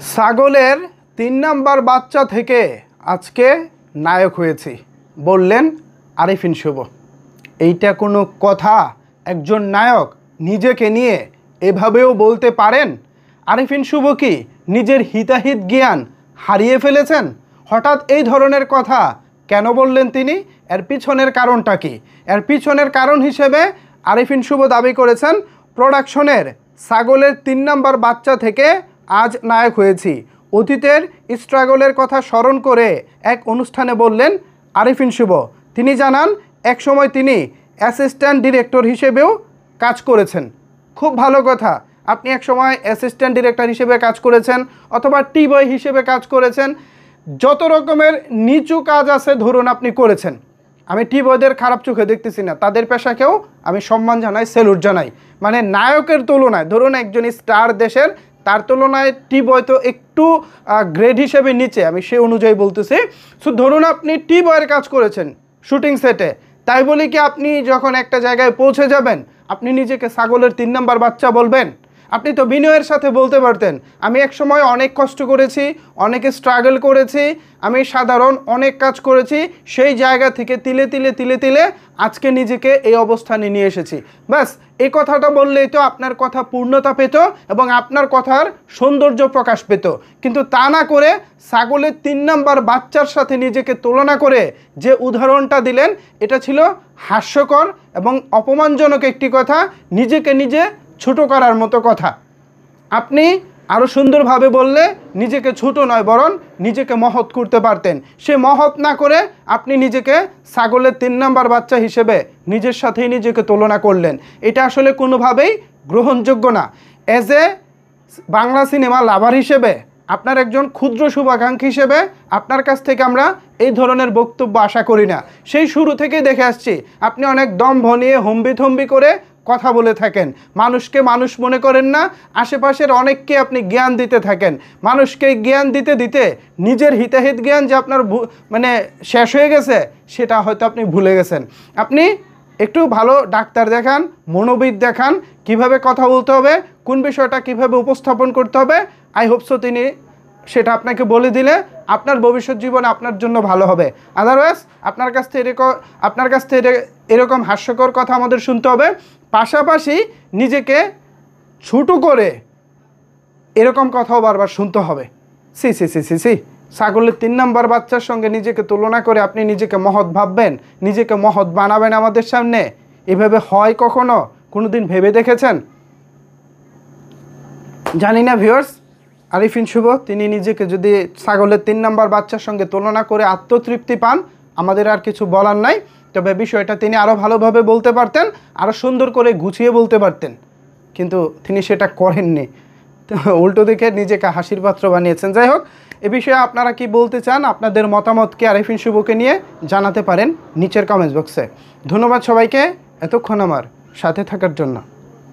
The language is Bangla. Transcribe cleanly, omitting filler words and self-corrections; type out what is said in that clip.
ছাগলের ৩ নাম্বার বাচ্চা থেকে আজকে নায়ক হয়েছি বললেন আরিফিন শুভ। এইটা কোনো কথা? একজন নায়ক নিজেকে নিয়ে এভাবেও বলতে পারেন? আরিফিন শুভ কি নিজের হিতাহিত জ্ঞান হারিয়ে ফেলেছেন? হঠাৎ এই ধরনের কথা কেন বললেন তিনি? এর পিছনের কারণটা কি? এর পিছনের কারণ হিসেবে আরিফিন শুভ দাবি করেছেন প্রোডাকশনের ছাগলের ৩ নাম্বার বাচ্চা থেকে আজ নায়ক হয়েছি। অতীতের স্ট্রাগলের কথা স্মরণ করে এক অনুষ্ঠানে বললেন আরিফিন শুভ। তিনি জানান একসময় তিনি অ্যাসিস্ট্যান্ট ডিরেক্টর হিসেবেও কাজ করেছেন। খুব ভালো কথা, আপনি একসময় অ্যাসিস্ট্যান্ট ডিরেক্টর হিসেবে কাজ করেছেন অথবা টি বয় হিসেবে কাজ করেছেন। যত রকমের নিচু কাজ আছে ধরুন আপনি করেছেন। আমি টি বয়দের খারাপ চোখে দেখতেছি না, তাদের পেশাকেও আমি সম্মান জানাই, স্যালুট জানাই। মানে নায়কের তুলনায় ধরুন একজন স্টার দেশের, তার তুলনায় টি বয় তো একটু গ্রেড হিসেবে নিচে, আমি সেই অনুযায়ী বলতেছি। সো ধরুন আপনি টি বয়ের কাজ করেছেন শুটিং সেটে, তাই বলি কি আপনি যখন একটা জায়গায় পৌঁছে যাবেন আপনি নিজেকে ছাগলের ৩ নাম্বার বাচ্চা বলবেন? আপনি তো বিনয়ের সাথে বলতে পারতেন আমি এক সময় অনেক কষ্ট করেছি, অনেক স্ট্রাগল করেছি, আমি সাধারণ অনেক কাজ করেছি, সেই জায়গা থেকে তিলে তিলে তিলে তিলে আজকে নিজেকে এই অবস্থানে নিয়ে এসেছি। ব্যাস এই কথাটা বললেই তো আপনার কথা পূর্ণতা পেত এবং আপনার কথার সৌন্দর্য প্রকাশ পেত। কিন্তু তা না করে ছাগলের ৩ নাম্বার বাচ্চার সাথে নিজেকে তুলনা করে যে উদাহরণটা দিলেন এটা ছিল হাস্যকর এবং অপমানজনক একটি কথা, নিজেকে নিজে ছোট করার মতো কথা। আপনি আরও সুন্দরভাবে বললে নিজেকে ছোট নয় বরং নিজেকে মহৎ করতে পারতেন। সে মহৎ না করে আপনি নিজেকে ছাগলের ৩ নাম্বার বাচ্চা হিসেবে নিজের সাথেই নিজেকে তুলনা করলেন। এটা আসলে কোনোভাবেই গ্রহণযোগ্য না। অ্যাজ এ বাংলা সিনেমা লাভার হিসেবে, আপনার একজন ক্ষুদ্র শুভাকাঙ্ক্ষী হিসেবে আপনার কাছ থেকে আমরা এই ধরনের বক্তব্য আশা করি না। সেই শুরু থেকেই দেখে আসছি আপনি অনেক দম্ভ নিয়ে হম্বিথম্বি করে কথা বলে থাকেন, মানুষকে মানুষ মনে করেন না, আশেপাশের অনেককে আপনি জ্ঞান দিতে থাকেন। মানুষকে জ্ঞান দিতে দিতে নিজের হিতাহিত জ্ঞান যে আপনার মানে শেষ হয়ে গেছে সেটা হয়তো আপনি ভুলে গেছেন। আপনি একটু ভালো ডাক্তার দেখান, মনোবিদ দেখান, কিভাবে কথা বলতে হবে, কোন বিষয়টা কিভাবে উপস্থাপন করতে হবে। আই হোপ সো তিনি সেটা আপনাকে বলে দিলে আপনার ভবিষ্যৎ জীবনে আপনার জন্য ভালো হবে। আদারওয়াইজ আপনার কাছ থেকে এরকম হাস্যকর কথা আমাদের শুনতে হবে, পাশাপাশি নিজেকে ছোটো করে এরকম কথাও বারবার শুনতে হবে। C C C C C ছাগলের ৩ নাম্বার বাচ্চার সঙ্গে নিজেকে তুলনা করে আপনি নিজেকে মহৎ ভাববেন, নিজেকে মহৎ বানাবেন আমাদের সামনে? এভাবে হয় কখনো? কোনো দিন ভেবে দেখেছেন? জানি না ভিউয়ার্স, আরিফিন শুভ তিনি নিজেকে যদি ছাগলের ৩ নাম্বার বাচ্চার সঙ্গে তুলনা করে আত্মতৃপ্তি পান, আমাদের আর কিছু বলার নাই। তবে বিষয়টা তিনি আরও ভালোভাবে বলতে পারতেন, আরও সুন্দর করে গুছিয়ে বলতে পারতেন, কিন্তু তিনি সেটা করেননি। তো উল্টো দিকে নিজেকে হাসির পাত্র বানিয়েছেন। যাই হোক, এ বিষয়ে আপনারা কি বলতে চান, আপনাদের মতামতকে আরিফিন শুভকে নিয়ে জানাতে পারেন নিচের কমেন্টস বক্সে। ধন্যবাদ সবাইকে এতক্ষণ আমার সাথে থাকার জন্য।